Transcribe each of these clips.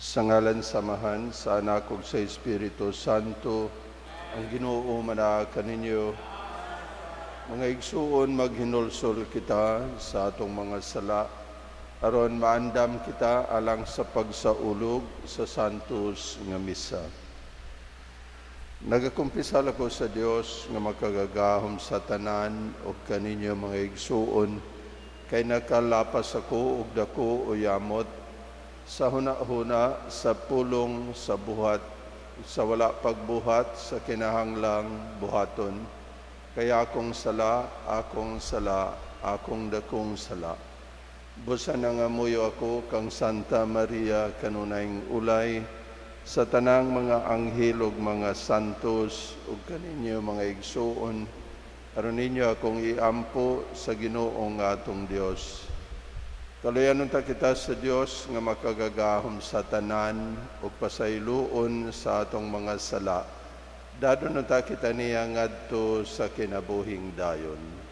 Sa ngalan samahan, sa Anak ug sa Espiritu Santo, ang Ginoo manaa kaninyo. Mga igsuon, maghinulsol kita sa atong mga sala, aron maandam kita alang sa pagsaulog sa santos nga misa. Nagakumpisal ako sa Dios nga makagagahom sa tanan o kaninyo mga igsuon, kay nakalapas ako og dako o yamot sa huna-huna, sa pulong, sa buhat, sa wala pagbuhat, sa kinahanglang buhaton. Kaya akong sala, akong dakong sala. Busa nangamuyo ako kang Santa Maria kanunayng ulay, sa tanang mga anghel ug mga santos ug kaninyo mga igsuon, aron ninyo akong iampo sa Ginoong atong Dios. Kaluyanon ta kita sa Dios nga makagagahom sa tanan ug pasayloon sa atong mga sala. Dadon ta kita niya ngadto sa kinabuhing dayon.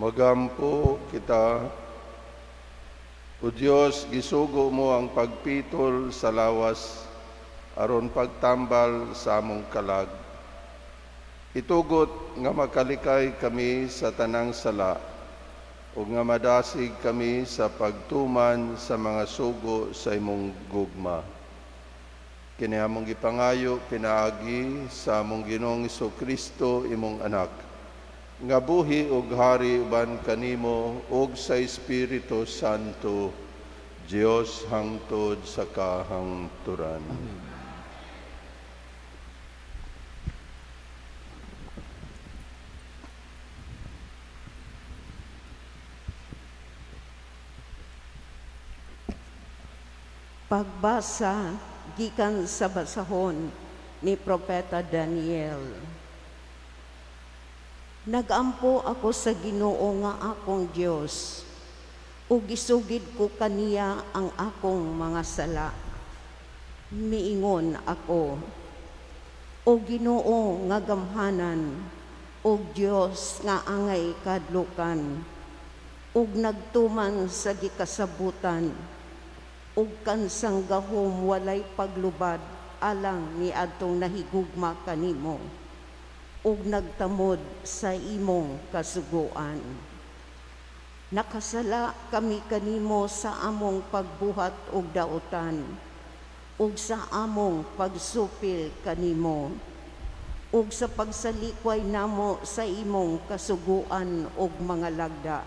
Magampo kita, O Diyos, gisugo mo ang pagpitol sa lawas, aron pagtambal sa among kalag. Itugot nga makalikay kami sa tanang sala, o nga madasig kami sa pagtuman sa mga sugo sa imong gugma. Kini among gipangayo pinaagi sa among Ginoong Jesucristo, imong anak, nga buhi ug hari uban kanimo ug sa Espiritu Santo, Dios hangtod sa kahangturan. Pagbasa gikan sa basahon ni Propeta Daniel. Nagampo ako sa Ginoo nga akong Dios, ug gisugid ko kaniya ang akong mga sala. Miingon ako, O Ginoo nga gamhanan, ug Dios nga angay kadlukan, ug nagtuman sa gikasabutan, ug kansang gahom walay paglubad alang ni adtong nahigugma kanimo, ug nagtamod sa imong kasuguan. Nakasala kami kanimo sa among pagbuhat ug daotan, ug sa among pagsupil kanimo, ug sa pagsalikway namo sa imong kasuguan ug mga lagda.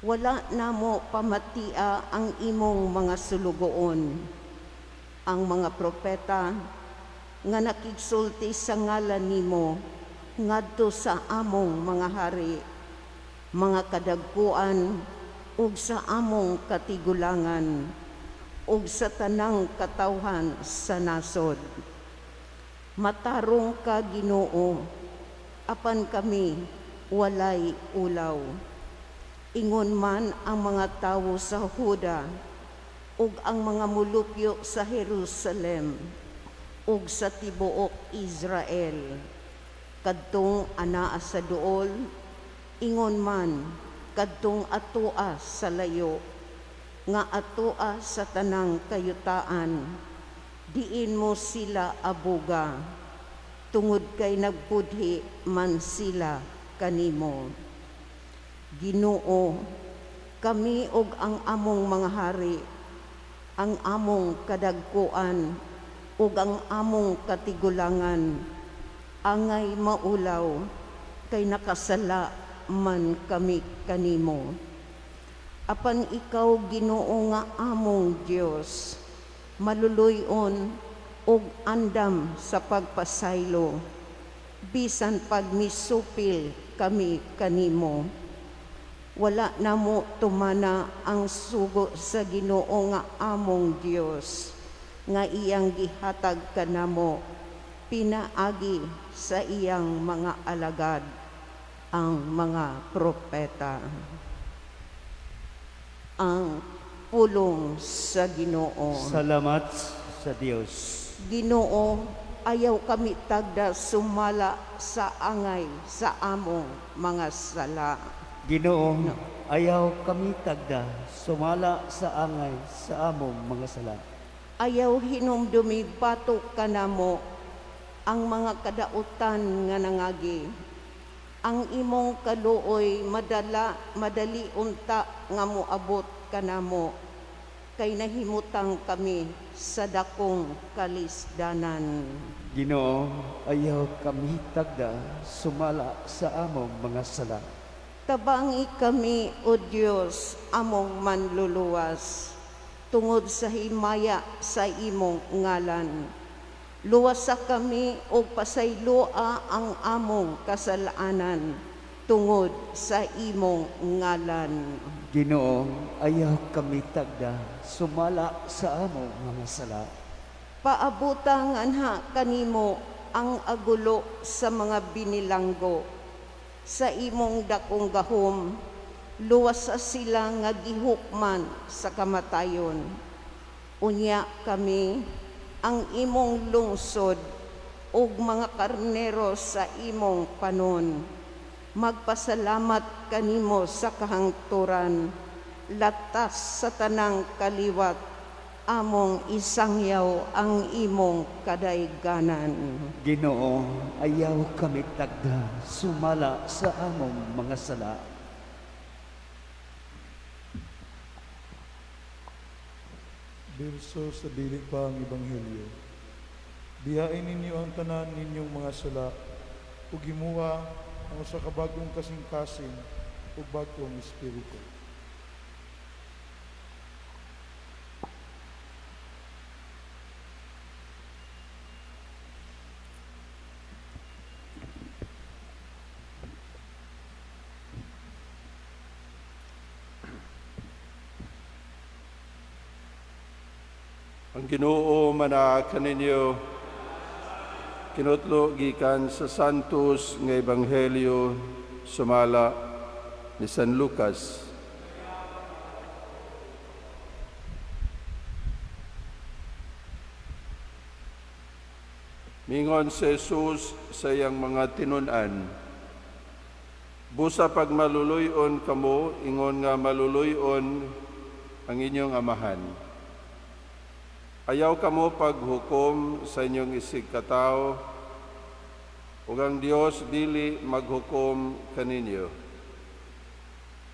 Wala namo pamatia ang imong mga sulugoon. Ang mga propeta nga nakigsulti sa ngalan nimo ngadto sa among mga hari, mga kadagkuan, ug sa among katigulangan, ug sa tanang katawhan sa nasod. Matarong ka, Ginoo, apan kami walay ulaw. Ingon man ang mga tawo sa Huda ug ang mga mulupyo sa Jerusalem ug sa tibuok Israel, kadtong anaa sa duol, ingon man kadtong atoa sa layo, nga atoa sa tanang kayutaan, diin mo sila abuga, tungod kay nagbudhi man sila kanimo. Ginoo, kami og ang among mga hari, ang among kadagkuan, ug ang among katigulangan, angay maulaw, kay nakasala man kami kanimo. Apan ikaw Ginoo nga among Dios, maluluyon og andam sa pagpasaylo, bisan pag misupil kami kanimo. Wala na mo tumana ang sugo sa Ginoo nga among Dios, nga iyang gihatag kanamo pinaagi sa iyang mga alagad, ang mga propeta. Ang pulong sa Ginoo. Salamat sa Dios. Ginoo, ayaw kami tagda sumala sa angay sa among mga sala. Ginoo, ayaw kami tagda sumala sa angay sa among mga sala. Ayaw hinumdumi batok kanamo ang mga kadautan nga nangagi. Ang imong kaluoy madali unta nga moabot kanamo, kay nahimutang kami sa dakong kalisdanan. Ginoo, ayaw kami tagda sumala sa among mga sala. Tabangi kami, O Diyos, among manluluwas, tungod sa himaya sa imong ngalan. Luwasa kami o pasayloa ang among kasalanan, tungod sa imong ngalan. Ginoo, ayaw kami tagda sumala sa among mga sala. Paabutang anha kanimo ang agulo sa mga binilanggo. Sa imong dakong gahom, luwasa sila nga gihukman sa kamatayon. Unya kami, ang imong lungsod, ug mga karnero sa imong panon. Magpasalamat kanimo sa kahangturan, latas sa tanang kaliwat, among isangyaw ang imong kadayganan. Ginoo, ayaw kami tagda sumala sa among mga sala. Berso sa dili pa ang Ebanghelyo. Biyain ninyo ang tanan ninyong mga sala, ug himuha ang usa ka bagong kasing-kasing ug bagong espiritu. Ang Ginoo mana kaninyo kinutlo gikan sa Santos nga Ebanghelyo sumala ni San Lucas. Mingon si Jesus sa iyang mga tinun-an, busa pag maluluyon kamo, ingon nga maluluyon ang inyong amahan. Ayaw kamo paghukom sa inyong isig katao, ug ang Dios dili maghukom kaninyo.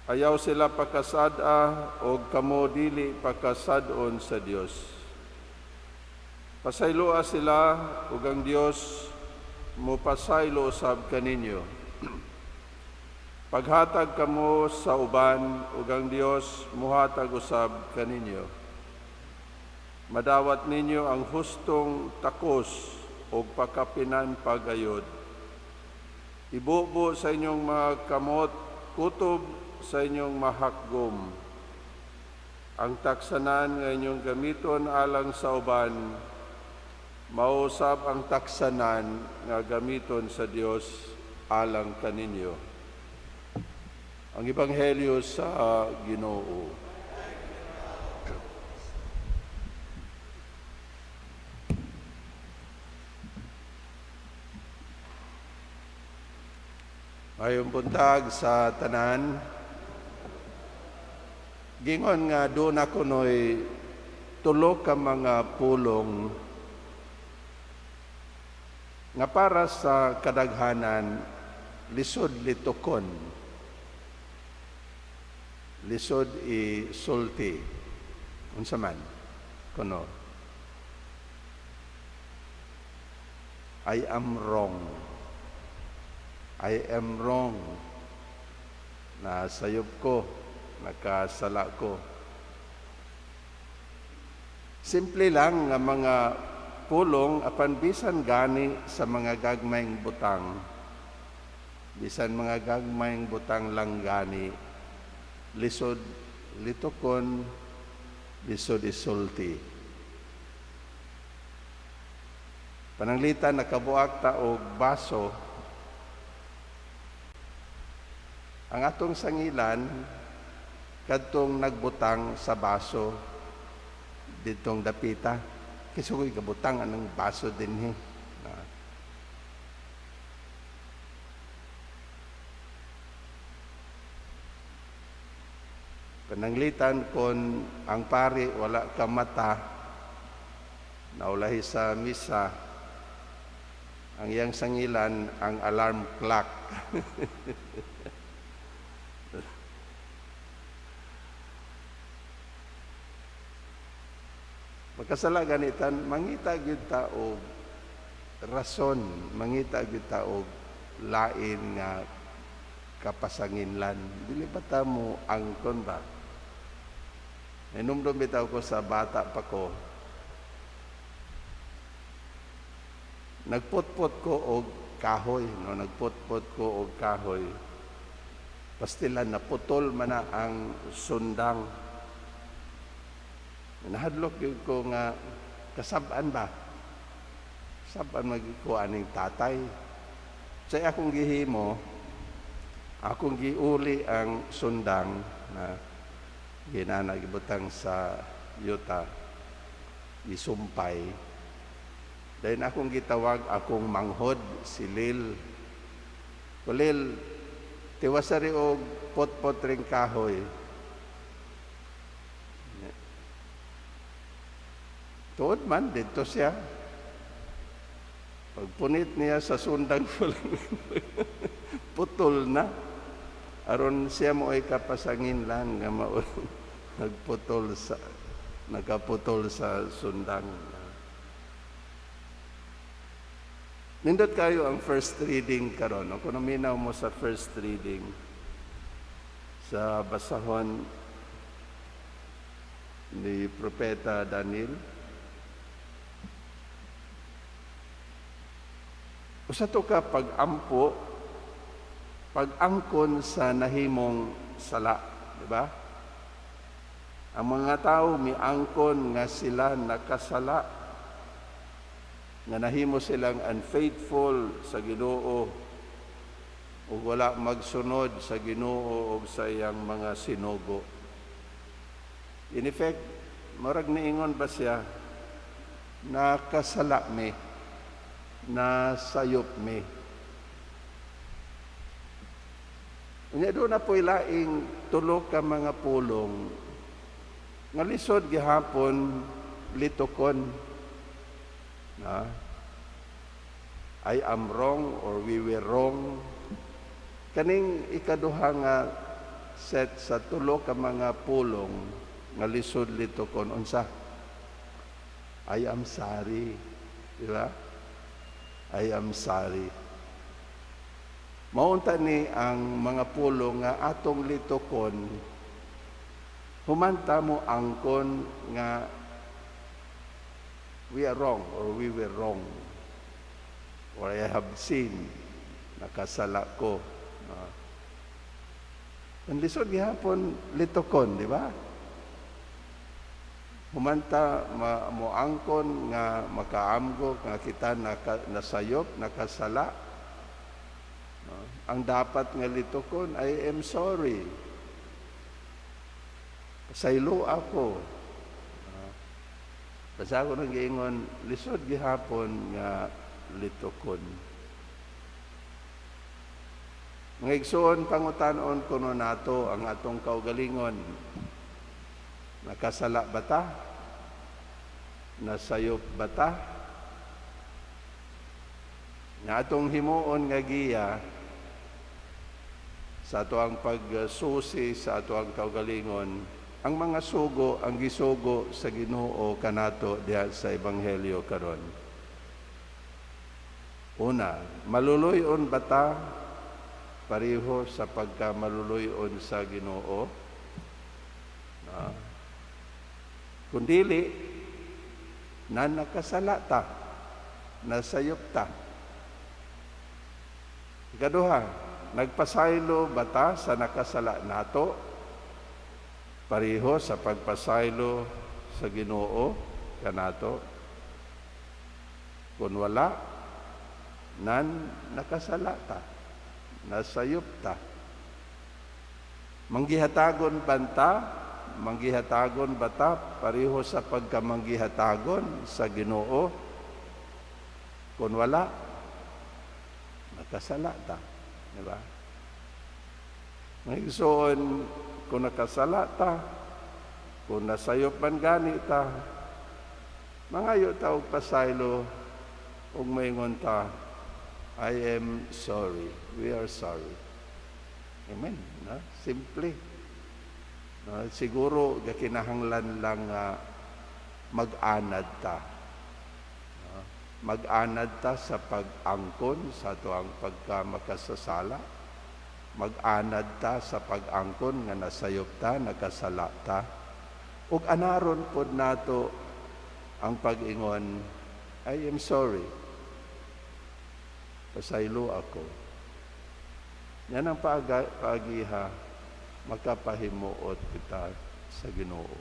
Ayaw sila pakasada, ug kamo dili pakasadon sa Dios. Pasayloa sila, ug ang Dios mo pasaylo usab kaninyo. Paghatag kamo sa uban, ug ang Dios muhatag usab kaninyo. Madawat ninyo ang hustong takos o pakapinan pagayod. Ibubo sa inyong mga kamot, kutob sa inyong mahakgom. Ang taksanan nga inyong gamiton alang sa uban, mausab ang taksanan nga gamiton sa Dios alang kaninyo. Ang Ebanghelyo sa Ginoo. Mayong buntag sa tanan, gingon nga doon ako no'y tulo ka mga pulong nga para sa kadaghanan lisod litukon, lisod isulti, unsa man kuno. I am wrong. I am wrong. nasayop ko, nakasala ko. Simple lang nga mga pulong apan bisan gani sa mga gagmayng butang. Bisan mga gagmayng butang lang gani, lisod litokon, lisod isulti. Pananglitan nakabuak ta og baso. Ang atong sangilan kadtong nagbutang sa baso ditong dapita. Kisugoy kabutang anong baso dinhi. Pananglitan kon ang pari wala ka mata, naulahi sa misa, ang iyang sangilan ang alarm clock. Magkasala ganitan, mangita gyud ta og rason, mangita gyud ta og lain nga kapasanginlan. Dili ba ta mo angkon ba? Inumdum bitaw ko sa bata pa ko. Nagputput ko og kahoy, no, nagputput ko og kahoy. Pastilan naputol man na ang sundang. Nahadlok yun ko nga kasab-an ba? Kasab-an magkuha ning tatay. Sa akong gihimo, akong giuli ang sundang na ginanagibutang sa yuta, isumpay. Dahil akong gitawag akong manghod, si Lil. Kulil, tiwasari og pot-pot ring kahoy. Tuod man, dito siya. Pagpunit niya sa sundang putol na. Aron siya mo ay kapasanginlan nga nagaputol sa sundang. Nindot kayo ang first reading karon. Kung naminaw mo sa first reading sa basahon ni Propeta Daniel, usa to ka pag-ampo, pag-angkon sa nahimong sala, di ba? Ang mga tao miangkon nga sila nakasala, nga nahimo silang unfaithful sa Ginoo o wala magsunod sa Ginoo o sa iyang mga sinugo. In effect, marag niingon ba siya, nakasala mi, nasayop mi. Unya doon na po'y laing tulo ka mga pulong nga lisod gihapon litokon na I am wrong or we were wrong. Kaning ikaduha nga set sa tulo ka mga pulong nga lisod litokon unsa? I am sorry. Di ba? I am sorry. Maunta ni ang mga pulong nga atong litokon, humanta mo angkon nga we are wrong or we were wrong or I have sinned, nakasala ko. Ang lisod gihapon litokon, di ba? Humanta mo angkon nga makaamgo nga kita nasayop, nakasala. Ang dapat nga litokon, I am sorry. Saylo ako. Basta ako nang giingon, lisod gihapon nga litokon. Mga igsoon, pangutanon kuno nato ang atong kaugalingon. Nakasala ba ta? Nasayop ba ta? Nga atong himuon nga giya sa ato ang pagsusi sa ato ang kaugalingon, ang mga sugo, ang gisugo sa Ginoo kanato diha sa Ebanghelyo karon. Una, maluluyon ba ta pareho sa pagkamaluluyon sa Ginoo, kundili na nakasala ta, nasayop ta. Ikaduha, nagpasaylo bata sa nakasala nato, pareho sa pagpasaylo sa Ginoo kanato. Kung wala, nakasala ta, nasayop ta. Manggihatagon bata, pareho sa pagkamanggihatagon sa Ginoo. Kung wala, nakasala ta. Diba? Ngayon, kung nakasala ta, kung nasayop man gani ta, mangayo ta og pasaylo, ug maingon ta, I am sorry. We are sorry. Amen. No? Simple. No? Siguro, kinahanglan lang mag-anad ta. No? Mag-anad ta sa pag-angkon sa tuang pagkamakasasala. Mag-anad ta sa pag-angkon nga nasayop ta, nakasala ta. Ug anaron pod nato ang pag-ingon, I am sorry. Pasaylo ako. Yan ang paagiha, magkapahimuot kita sa Ginoo.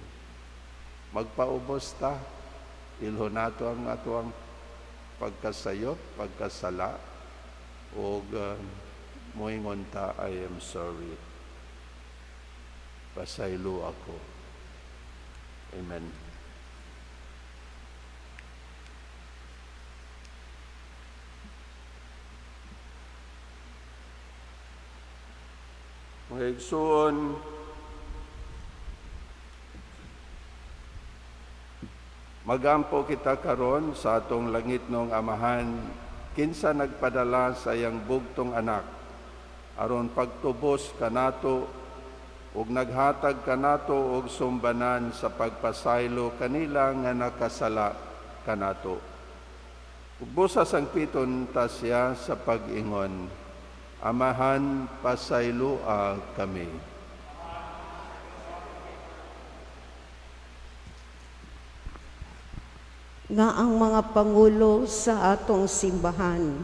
Magpaubos ta, ilho nato ang atuang pagkasayop, pagkasala, o moingon ta, I am sorry. Pasaylo ako. Amen. Mga igsoon, magampo kita karon sa atong langit nung Amahan, kinsa nagpadala sa iyang bugtong anak, aron pagtubos kanato, ug naghatag kanato og sumbanan sa pagpasaylo kanila nga nakasala kanato. Ug busa sang piton ta siya sa pag-ingon, Amahan, pasaylua kami. Nga ang mga pangulo sa atong simbahan,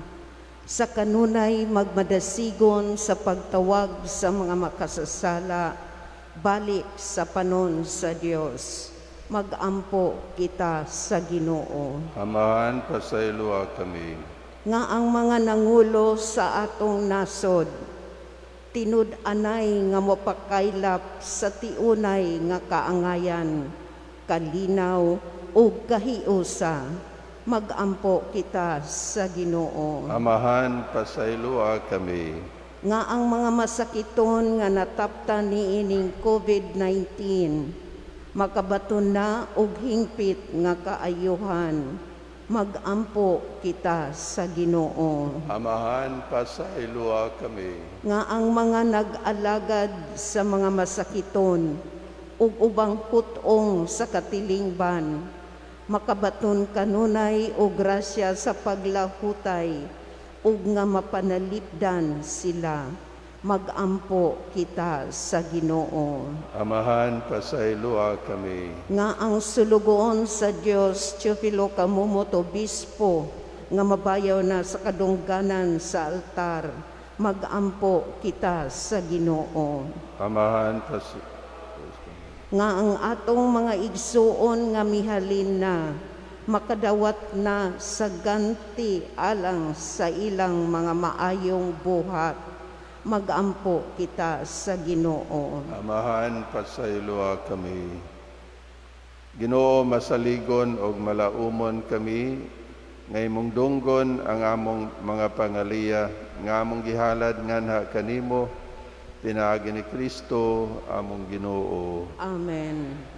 sa kanunay magmadasigon sa pagtawag sa mga makasasala, balik sa panon sa Dios. Magampo kita sa Ginoo. Amahan, pasaylua kami. Nga ang mga nangulo sa atong nasod, tinud-anay nga mopakaylap sa tiunay nga kaangayan, kalinaw ug kahiusa, magampo kita sa Ginoo. Amahan, pasaylua kami. Nga ang mga masakiton nga nataptan niining COVID-19, makabaton na og hingpit nga kaayuhan, magampo kita sa Ginoo. Amahan, pasaylua kami. Nga ang mga nag-alagad sa mga masakiton ug ubang putong sa katilingban, makabaton kanunay o grasya sa paglahutay ug nga mapanalipdan sila, magampo kita sa Ginoo. Amahan, pasaylua kami. Nga ang sulugoon sa Dios Teofilo Kamumot Obispo nga mabayaw na sa kadungganan sa altar, magampo kita sa Ginoo. Amahan, Nga ang atong mga igsuon nga mihalin na, makadawat na sa ganti alang sa ilang mga maayong buhat, magampo kita sa Ginoo. Amahan, pasaylua kami. Ginoo, masaligon og malaumon kami, ngay mong dunggon ang among mga pangaliya, nga among gihalad nganha kanimo, pinaagi ni Kristo, among Ginoo. Amen.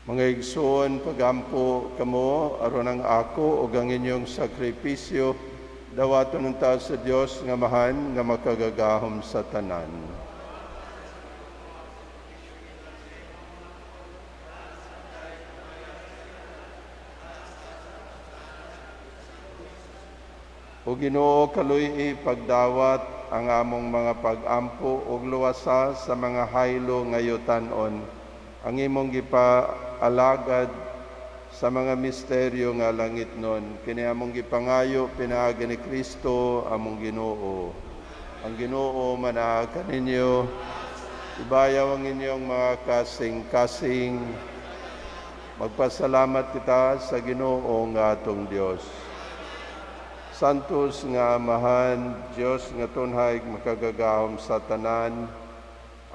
Mga igsoon, pagampo kamo aron ang ako ug ang inyong sakripisyo dawaton unta sa Dios nga mahan nga makagagahom sa tanan. O Ginoo, kaluy pagdawat ang among mga pag-ampo ug luwasa sa mga haylo nga yutan-on ang imong gipaalagad sa mga misteryo nga langitnon. Kini among gipangayo pinaagi ni Kristo among Ginoo. Ang Ginoo manaag kaninyo, ibayaw ang inyong mga kasing-kasing. Magpasalamat kita sa Ginoo nga atong Dios. Santos nga Amahan, Diyos nga tunhay makagagahom sa tanan,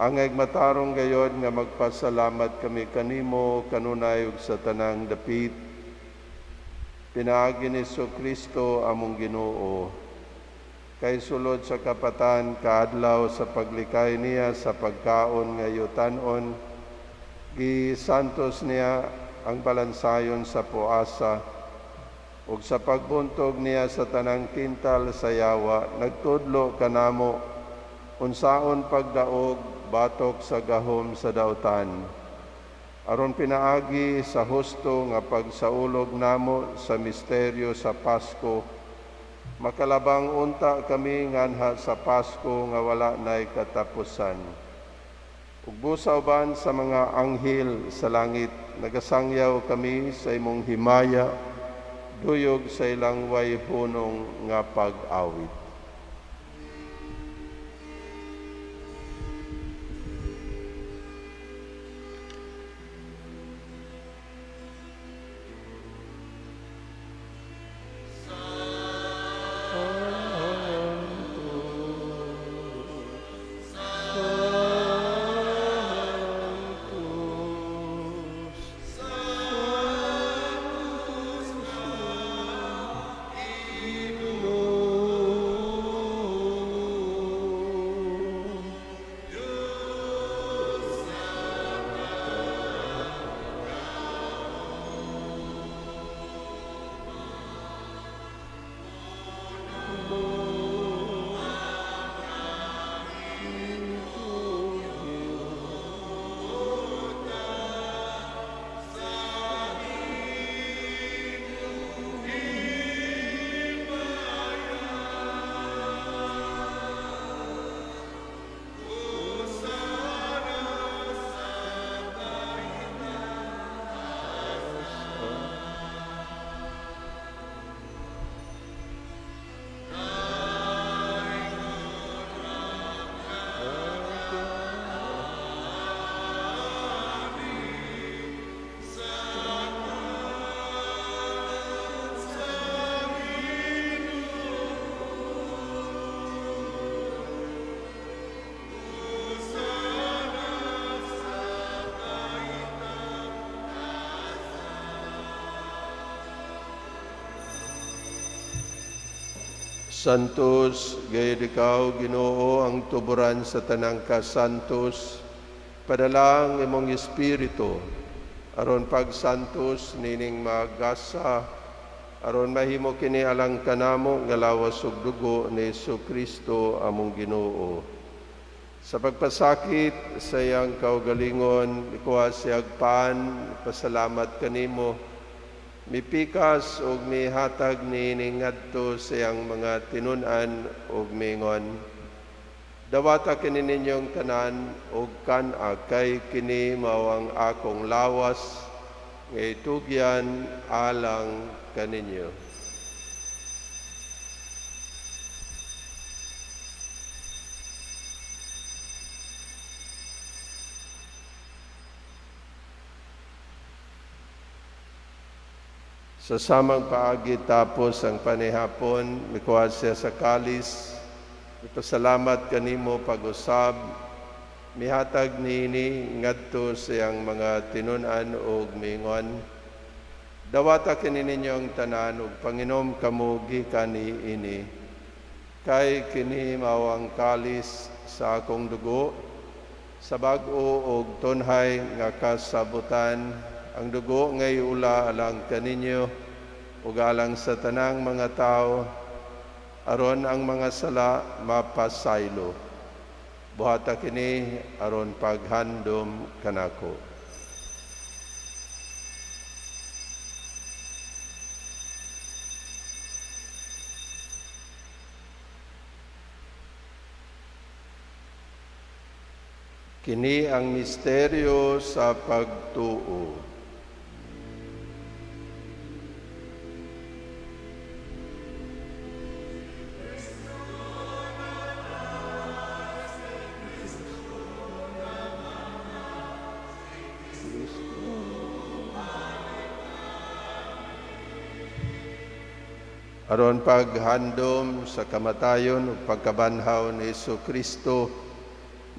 angay matarong gayod nga magpasalamat kami kanimo kanunay ug sa tanang dapit. Pinaagi ni Kristo among Ginoo. Kay sulod sa kapatan kaadlaw sa paglikay niya sa pagkaon nga yutan-on, gisantos niya ang balansayon sa puasa ug sa pagbuntog niya sa tanang kintal sa yawa, nagtudlo kanamo unsaon pagdaog batok sa gahom sa dautan. Aron pinaagi sa husto nga pagsaulog namo sa misteryo sa Pasko, makalabang unta kami nganha sa Pasko nga wala nay katapusan. Ug busa uban sa mga anghel sa langit, nagasangyaw kami sa imong himaya, duyog sa ilang way hunong nga pag-awit. Santos, gayud ikaw, Ginoo, ang tuburan sa tanang kasantos, padala ang imong Espiritu, aron pagsantos nining magasa, aron mahimo kini alang kanamo nga lawas ug dugo ni Kristo among Ginoo. Sa pagpasakit sa iyang kaugalingon, ikuha siyag paan, pasalamat kanimo, mipikas ug mihatag nining ngadto sa iyang mga tinun-an ug mingon. Dawata kini ninyong tanan ug kan-a kay kini mao ang akong lawas nga itugyan alang kaninyo. Sa samang paagi tapos ang panihapon, mikuha siya sa kalis, ipasalamat kanimo pag-usab, mihatag niini ngadto siyang mga tinun-an ug mingon. Dawata kini ninyong tanan ug panginom kamo gikan ini. Kay kini mao ang kalis sa akong dugo, sa bag-o ug tunhay nga kasabutan, ang dugo ngay ula alang kaninyo ug alang sa tanang mga tao aron ang mga sala mapasaylo. Buhata kini aron paghandom kanako. Kini ang misteryo sa pagtuo. Aron paghandom sa kamatayon ug pagkabanhaw ni Kristo,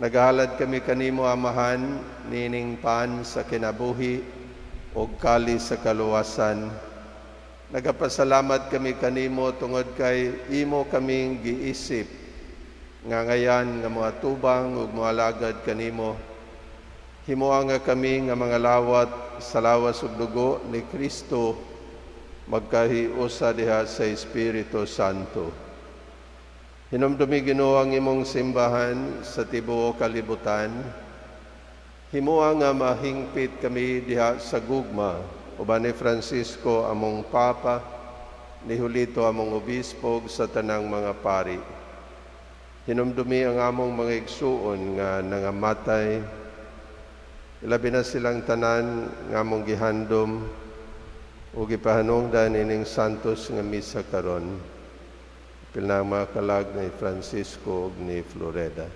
nagahalad kami kanimo amahan nining pan sa kinabuhi ug kali sa kaluwasan. Nagapasalamat kami kanimo tungod kay imo kaming giisip nga ngayan nga mga tubang ug mga lagad kanimo. Himuha nga kami nga mga lawat sa lawas ug dugo ni Kristo magkahiusa diha sa Espiritu Santo. Hinumdumi Ginoo ang imong simbahan sa tibuok kalibutan. Himuha nga mahingpit kami diha sa gugma, uban ni Francisco among Papa, ni Julito among Obispo sa tanang mga pari. Hinumdumi ang among mga igsuon nga nangamatay, ilabi na silang tanan nga among gihandom, ug ipahanungdan ining santos nga misa karon. Pilang mga kalag ni Francisco ug ni Floreda.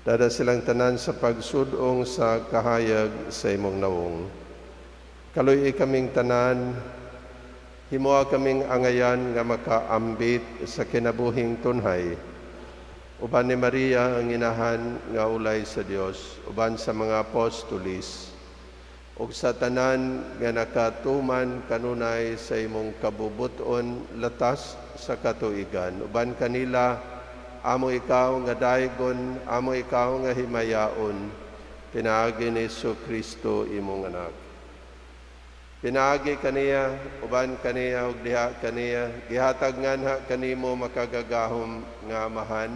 Dada silang tanan sa pagsudong sa kahayag sa imong nawong. Kaluy kaming tanan, himuha kaming angayan nga makaambit sa kinabuhing tunhay. Uban ni Maria ang inahan nga ulay sa Dios, uban sa mga apostolis, ug sa tanan nga nakatuman kanunay sa imong kabubuton latas sa katuigan. Uban kanila, amo ikaw nga daygon, amo ikaw nga himayaon, pinaagi ni Kristo imong anak. Pinaagi kaniya, uban kaniya, ug diha kaniya, gihatag nganha kanimo makagagahom nga amahan,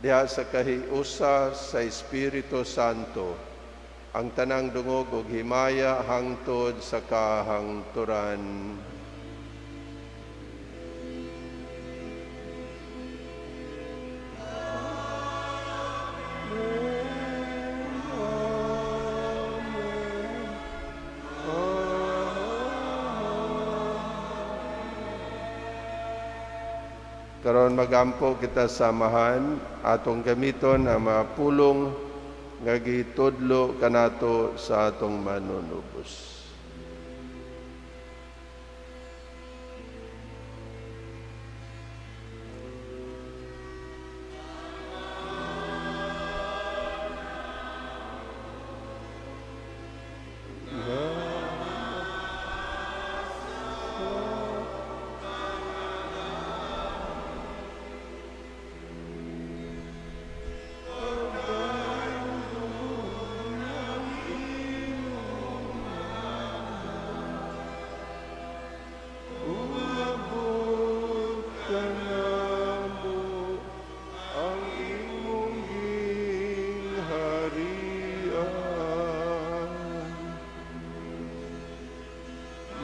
diha sa kahiusa sa Espiritu Santo, ang tanang dungog ug himaya hangtod sa kahangturan. Karon magampo kita samahan atong gamiton ang mga pulong nga gitudlo kanato sa atong manunubos.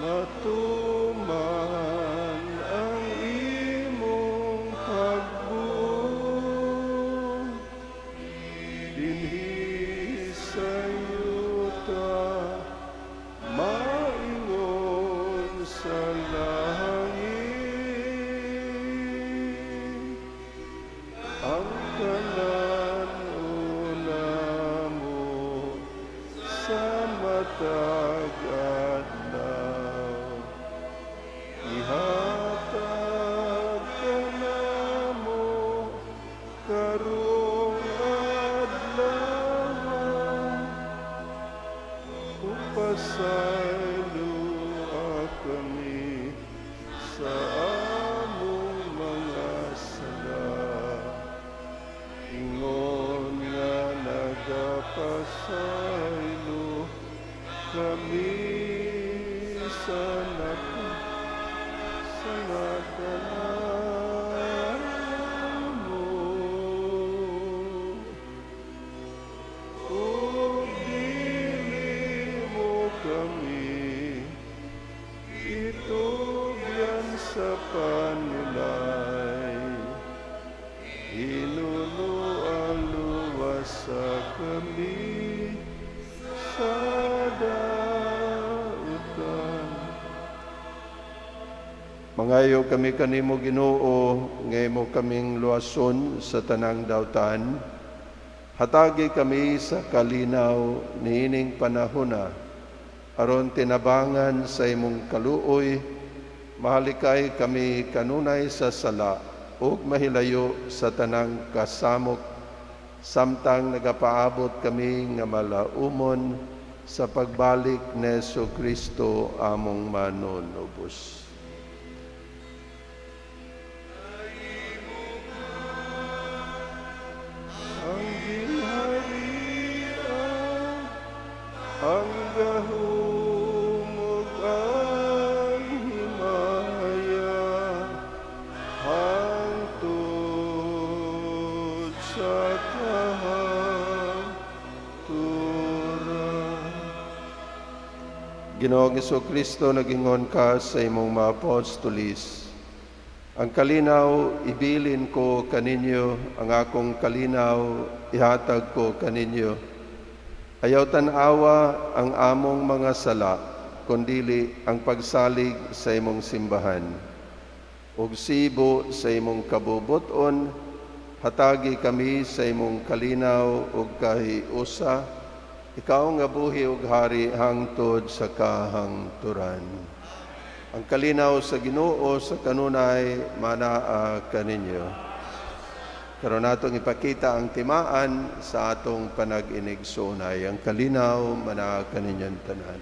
Matuman ang imong pagbuo, dinhi sa yuta, maingon sa langit, ang tanan una mo sa matag adlaw. Ihatag ka namo karong adlaw, upasaylo kami sa among mga sala. Ingon nga nagapasaylo kami Mangayo kami kanimo Ginoo, ngay mo kaming luason sa tanang dautan. Hatagi kami sa kalinaw niining panahona, aron tinabangan sa imong kaluoy, mahalikay kami kanunay sa sala, ug mahilayo sa tanang kasamok, samtang nagapaabot kami nga malaumon sa pagbalik ni Jesu-Kristo among manunubos. Ang ginharian, ang gahumog ang himaya, hangtod sa kahaturan. Ginoong Jesu-Kristo, nagingon ka sa imong mga apostolis. Ang kalinaw, ibilin ko kaninyo, ang akong kalinaw, ihatag ko kaninyo. Ayaw tanawa ang among mga sala, kundili ang pagsalig sa imong simbahan. Ug sibo sa imong kabubuton, hatagi kami sa imong kalinaw ug kahiusa, ikaw nga buhi ug hari hangtod sa kahangturan. Ang kalinaw sa Ginoo sa kanunay manaa kaninyo. Karon natong ipakita ang timaan sa atong panag-inigsunay. Ang kalinaw manaa kaninyong tanan.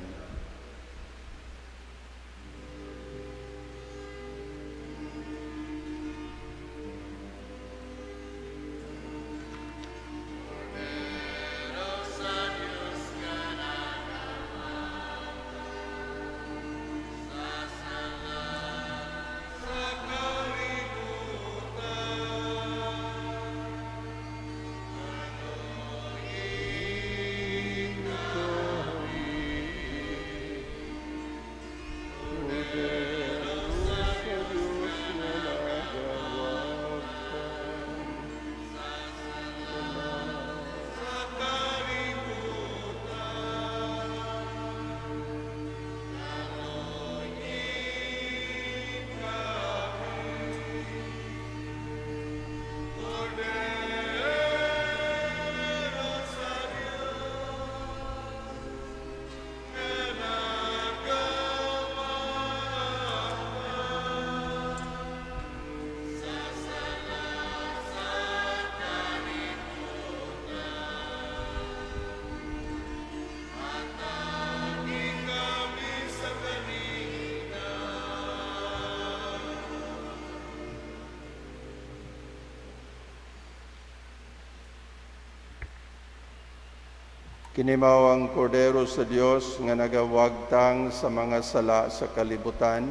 Kinimaw ang Kordero sa Dios nga nagawagtang sa mga sala sa kalibutan,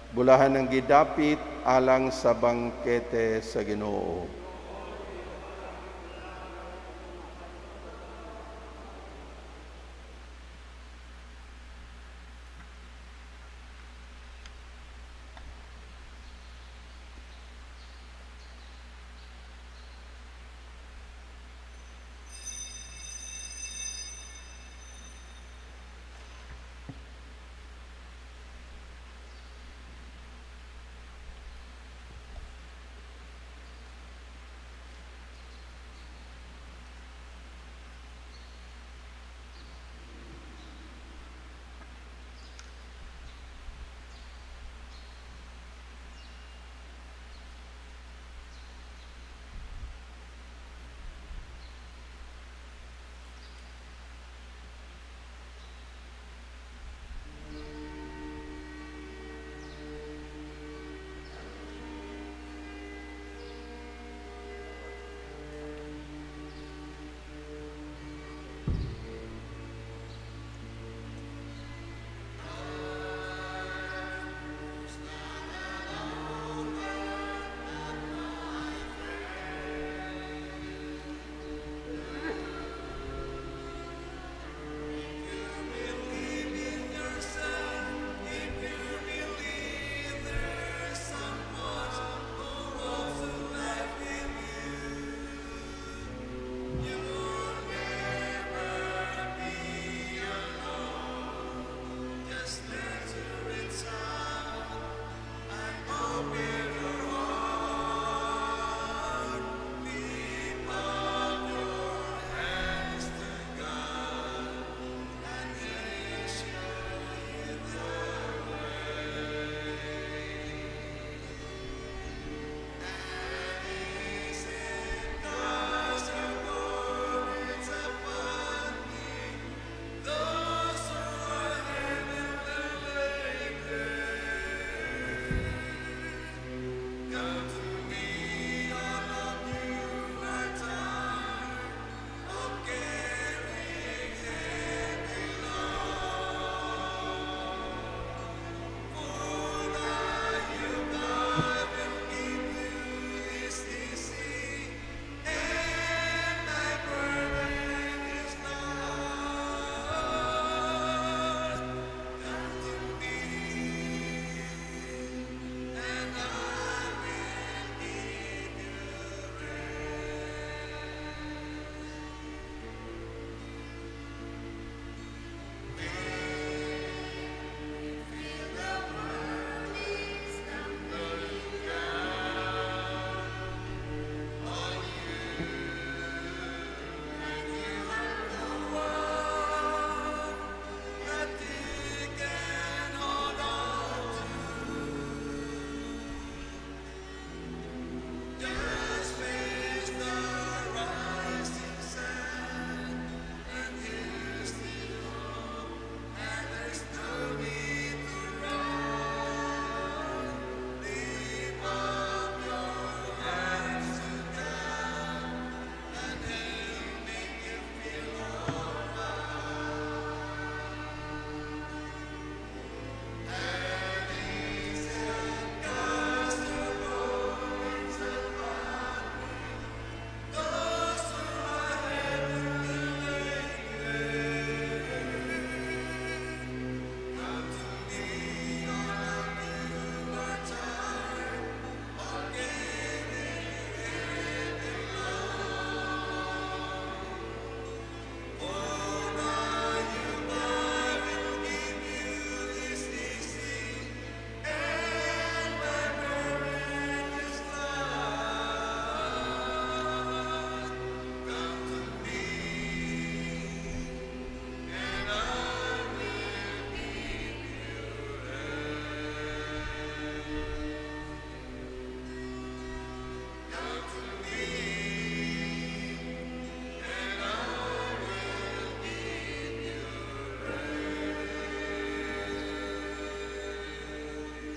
bulahan ng gidapit alang sa bangkete sa Ginoo.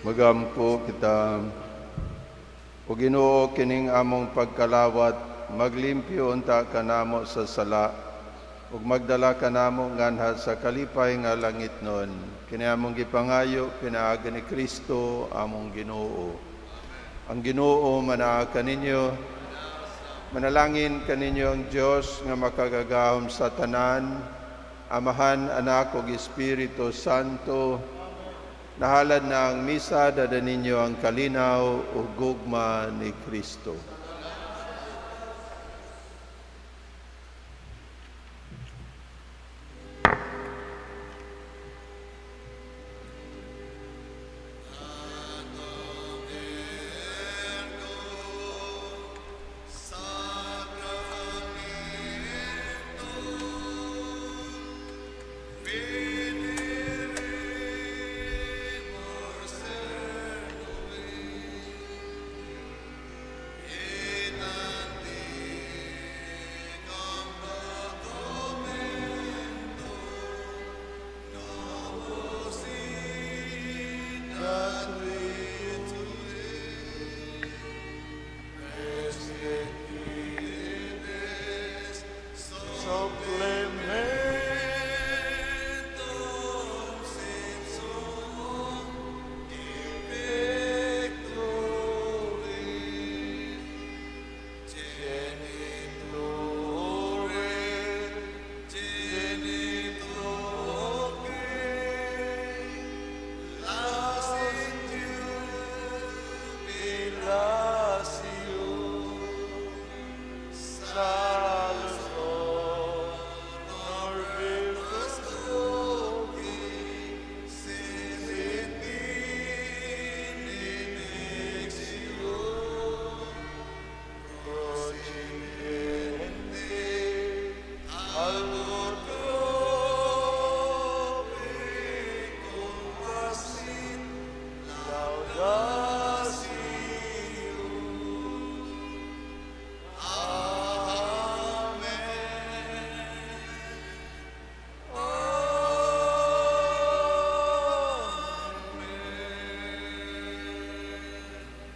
Magamko kita, o Ginoo kining among pagkalawat, maglimpyo unta kanamo sa sala, ug magdala kanamo nganha sa kalipay nga langitnon. Kini among gipangayo pinaagi ni Kristo among Ginoo. Ang Ginoo manaa kaninyo, manalangin kaninyo ang Dios nga makagagahom sa tanan, Amahan, Anak ug Espiritu Santo. Nahalad na ang misa, dada ninyo ang kalinaw ug gugma ni Kristo.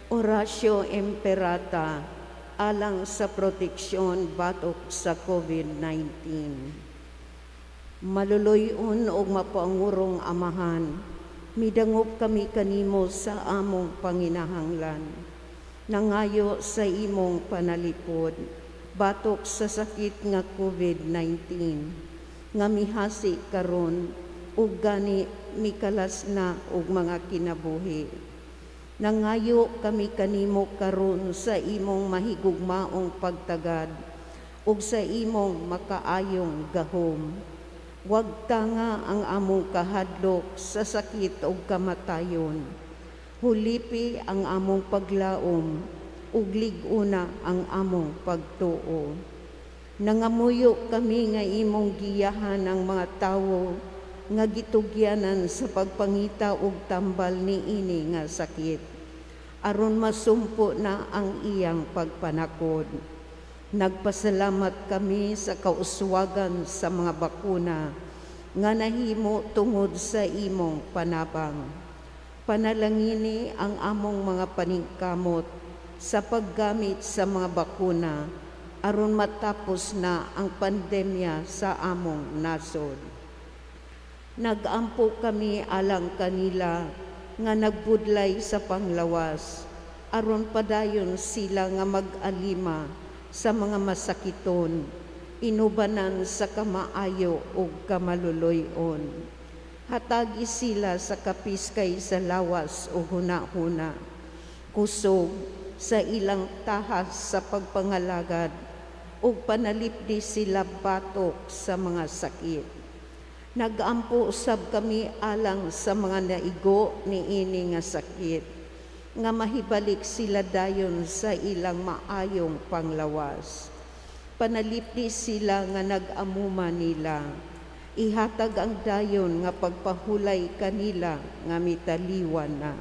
Oratio Imperata alang sa proteksyon batok sa COVID-19. Maluloy-on og mapangurong Amahan, midangop kami kanimo sa among panginahanglan. Nangayo sa imong panalipod, batok sa sakit nga COVID-19, nga mihasi karon ug gani mikalas na og mga kinabuhi. Nangayo kami kanimo karon sa imong mahigugmaong pagtagad ug sa imong makaayong gahom. Huwag tanga ang among kahadlok sa sakit ug kamatayon. Hulipi ang among paglaom ug lig-una ang among pagtuo. Nangamuyo kami nga imong giyahan ang mga tawo nga gitugyanan sa pagpangita og tambal niini nga sakit, aron masumpo na ang iyang pagpanakod. Nagpasalamat kami sa kauswagan sa mga bakuna nga nahimo tungod sa imong panabang. Panalangini ang among mga paningkamot sa paggamit sa mga bakuna aron matapos na ang pandemya sa among nasod. Nagampo kami alang kanila nga nagbudlay sa panglawas, aron padayon sila nga mag-alima sa mga masakiton, inubanan sa kamaayo ug kamaluloy-on. Hatagi sila sa kapiskay sa lawas o huna-huna, kusog sa ilang tahas sa pagpangalagad, ug panalipdi sila batok sa mga sakit. Nagampo usab kami alang sa mga naigo niini nga sakit, nga mahibalik sila dayon sa ilang maayong panglawas. Panalipdi sila nga nag-amuma nila, ihatag ang dayon nga pagpahulay kanila nga mitaliwan na.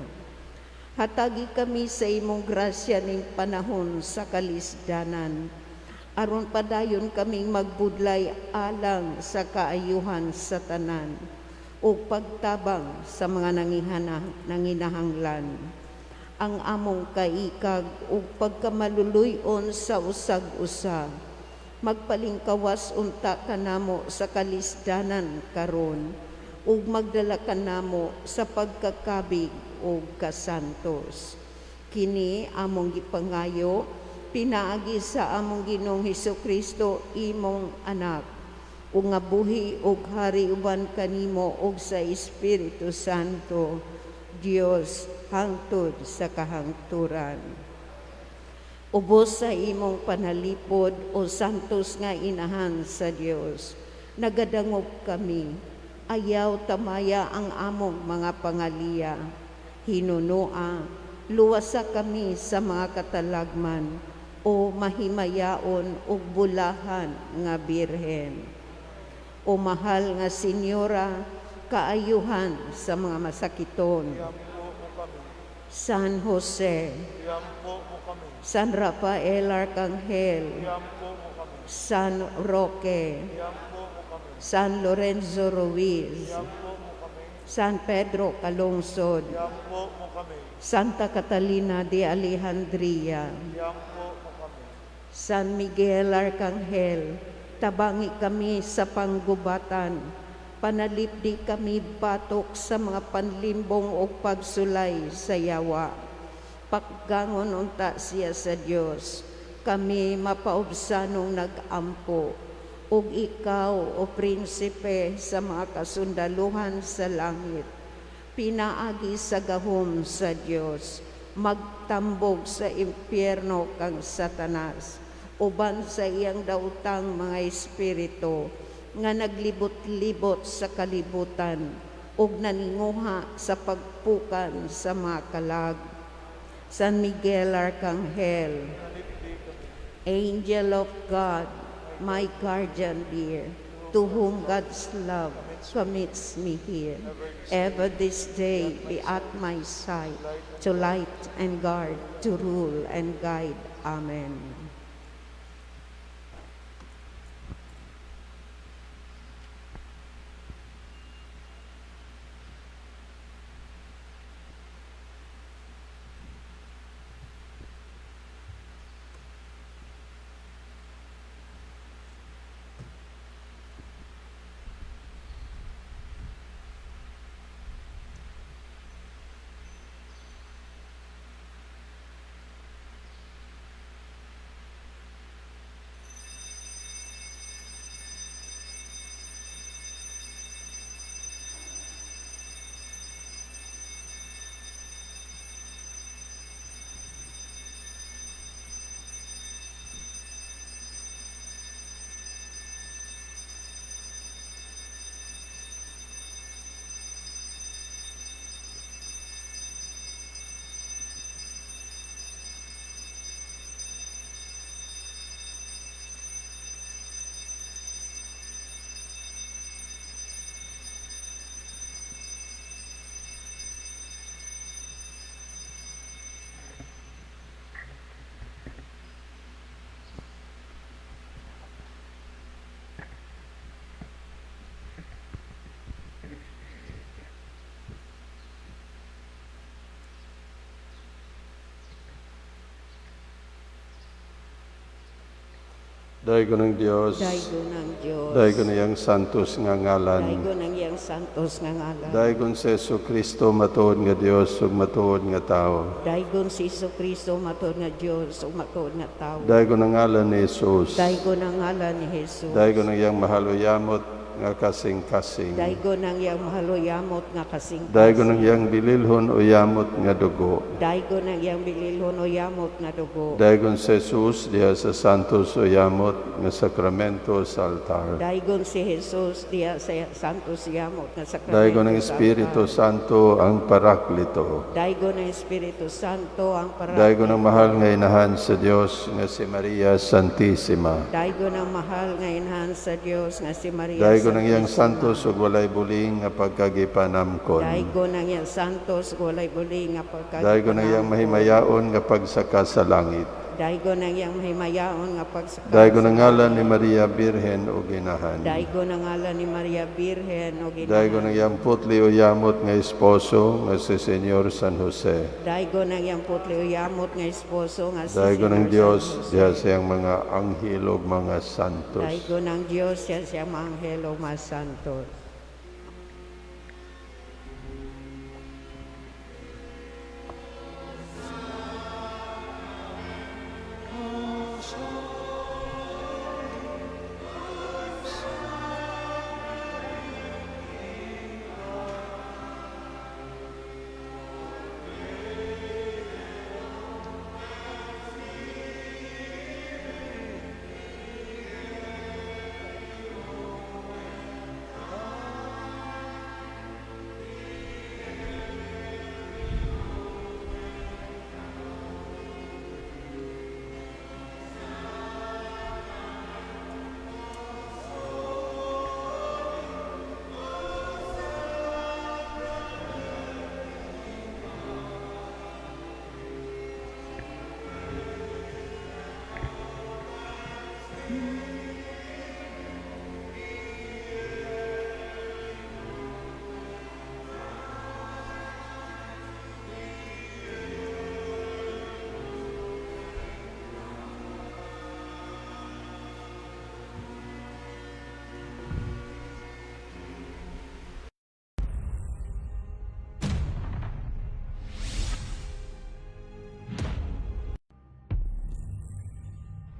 Hatagi kami sa imong grasya ning panahon sa kalisdanan, aron padayon kaming magbudlay alang sa kaayuhan sa tanan, ug pagtabang sa mga nanginahanglan. Ang among kaikag ug pagkamaluluyon sa usag-usa magpalingkawas unta kanamo sa kalisdanan karon ug magdala kanamo sa pagkakabig ug kasantos. Kini among gipangayo pinaagi sa among Ginoong Hesukristo imong anak, ug nga buhi ug hari uban kanimo ug sa Espiritu Santo, Dios hangtod sa kahangturan. Ubos sa imong panalipod o santos nga inahan sa Dios, nagadangop kami, ayaw tamaya ang among mga pangaliya, hinunoa, luwasa kami sa mga katalagman, o mahimayaon ug bulahan nga birhen. O mahal nga senyora, kaayuhan sa mga masakiton. San Jose, San Rafael Arcangel, San Roque, San Lorenzo Ruiz, San Pedro Calungsod, Santa Catalina de Alejandria, San Miguel Arcangel, tabangi kami sa panggubatan, panalipdi kami batok sa mga panlimbong o pagsulay sa yawa. Paggangon unta siya sa Dios, kami mapaubsanong nag-ampo, ug ikaw o prinsipe sa mga kasundaluhan sa langit, pinaagi sa gahom sa Dios, magtambog sa impyerno kang Satanas, uban sa iyang dautang mga espiritu nga naglibot-libot sa kalibutan ug naninguha sa pagpukan sa mga kalag. San Miguel Arcangel, Angel of God, my guardian dear, to whom God's love commits me here, ever this day be at my side, to light and guard, to rule and guide. Amen. Daigo ng Dios, Daigo ng Diyos, daigo na yang santos nga ngalan, daigo ng iyang santos nga ngalan, daigon sa Jesucristo matuod nga Dios ug matuod nga tao, daigon si Jesucristo matod nga Diyos ug matod nga tao, daigo ng ngalan ni Jesus, daigo ng ngalan ni Jesus, daigo ng yang mahaluyamot nga kasing-kasing, daigo ng iyang mahaloyamot nga kasing daigo ng yang bililhon o yamot nga dugo, daigo ng iyang bililhon o yamot nga dugo, daigon sa Jesus diha sa santos o yamot nga sakramento sa altar, daigon si Jesus diya sa santos yamot nga sakramento, daigo ng sa Espiritu altar. Santo ang Paraklito, Daigo ng Espiritu Santo ang daigo ng mahal nga inahan sa Dios nga si Maria Santissima, daigo ng mahal nga inahan sa Dios nga si Maria daigo ng iyang Santissima. santos ug walay buling nga pagkagipanamkon, Daigo ng iyang santos walay buli nga pagkagipanamkon. daigo ng iyang mahimayaon nga pagsaka sa langit, Daigo ng iyang mahimayaon nga pagsakal. Daigo ng ngalan ni Maria Birhen o ginahan. Daigo ng ngalan ni Maria Birhen o Daigo ng iyang putli o yamot nga esposo nga si Senyor San Jose. Daigo ng iyang putli o yamot nga esposo nga si Daigo ng Senyor Diyos, San Jose. diya siyang mga anghel o mga santos. Daigo ng Diyos siya siyang mga anghel o mga santos.